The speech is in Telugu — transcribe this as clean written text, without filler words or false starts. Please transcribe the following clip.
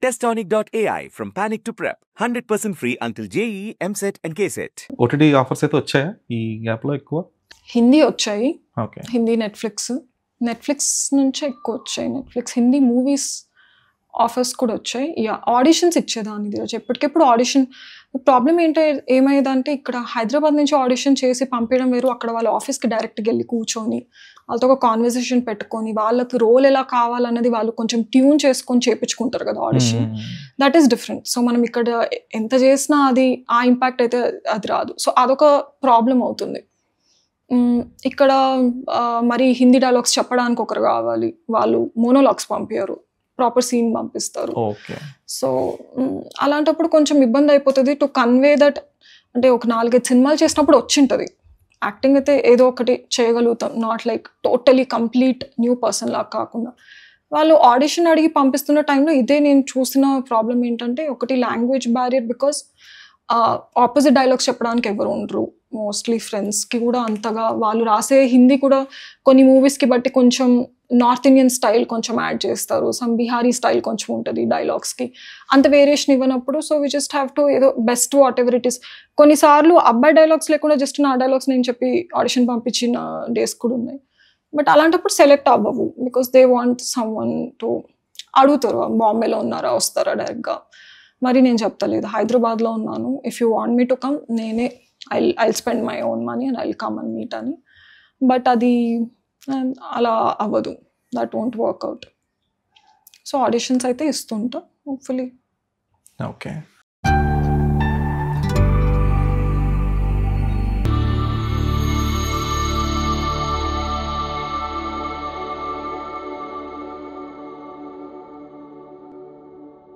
Testonic.ai from panic to prep. 100% free until JEE, MSET and KSET. OTT offers అయితే వచ్చాయా ఈ గ్యాప్లో ఎక్కువ? హిందీ వచ్చాయి. ఓకే. హిందీ నెట్ఫ్లిక్స్ నుంచే ఎక్కువ వచ్చాయి. నెట్ఫ్లిక్స్ హిందీ మూవీస్ ఆఫర్స్ కూడా వచ్చాయి. ఆడిషన్స్ ఇచ్చేదాన్ని ఈరోజు ఎప్పటికెప్పుడు ఆడిషన్. ప్రాబ్లం ఏమయ్యేదంటే ఇక్కడ హైదరాబాద్ నుంచి ఆడిషన్ చేసి పంపించడం వేరు, అక్కడ వాళ్ళ ఆఫీస్కి డైరెక్ట్గా వెళ్ళి కూర్చొని వాళ్ళతో ఒక కాన్వర్సేషన్ పెట్టుకొని వాళ్ళకి రోల్ ఎలా కావాలన్నది వాళ్ళు కొంచెం ట్యూన్ చేసుకొని చేయించుకుంటారు కదా audition. That is different. So మనం ఇక్కడ ఎంత చేసినా అది ఆ ఇంపాక్ట్ అయితే అది రాదు. సో అదొక ప్రాబ్లం అవుతుంది. ఇక్కడ మరి హిందీ డైలాగ్స్ చెప్పడానికి ఒకరు కావాలి, వాళ్ళు మోనోలాగ్స్ పంపించారు, ప్రాపర్ సీన్ పంపిస్తారు. సో అలాంటప్పుడు కొంచెం ఇబ్బంది అయిపోతుంది టు కన్వే దట్. అంటే ఒక 4-5 సినిమాలు చేసినప్పుడు వచ్చింటుంది యాక్టింగ్, అయితే ఏదో ఒకటి చేయగలుగుతాం, not like totally complete new person లాగా కాకుండా. వాళ్ళు ఆడిషన్ అడిగి పంపిస్తున్న టైంలో ఇదే నేను చూసిన ప్రాబ్లం ఏంటంటే, ఒకటి language barrier, because opposite dialogues చెప్పడానికి ఎవరు ఉండరు. మోస్ట్లీ ఫ్రెండ్స్కి కూడా అంతగా, వాళ్ళు రాసే హిందీ కూడా కొన్ని మూవీస్కి బట్టి కొంచెం నార్త్ ఇండియన్ స్టైల్ కొంచెం యాడ్ చేస్తారు, సమ్ బిహారీ స్టైల్ కొంచెం ఉంటుంది డైలాగ్స్కి, అంత వేరియేషన్ ఇవ్వనప్పుడు. So we just have to ఏదో best whatever it is. కొన్నిసార్లు అబ్బాయి డైలాగ్స్ లేకుండా జస్ట్ నా డైలాగ్స్ నేను చెప్పి ఆడిషన్ పంపించిన డేస్ కూడా ఉన్నాయి. బట్ అలాంటప్పుడు సెలెక్ట్ అవ్వవు, because they want some one to అడుగుతారు, బాంబేలో ఉన్నారా, వస్తారా డైరెక్ట్గా. మరి నేను చెప్తలేదు, హైదరాబాద్లో ఉన్నాను, if you want me to come, నేనే I'll spend my own money and I'll come and meet అని. బట్ అది అలా అవ్వదు, that won't work out. So auditions అయితే ఇస్తుంటా హోప్ఫుల్లీ. ఓకే.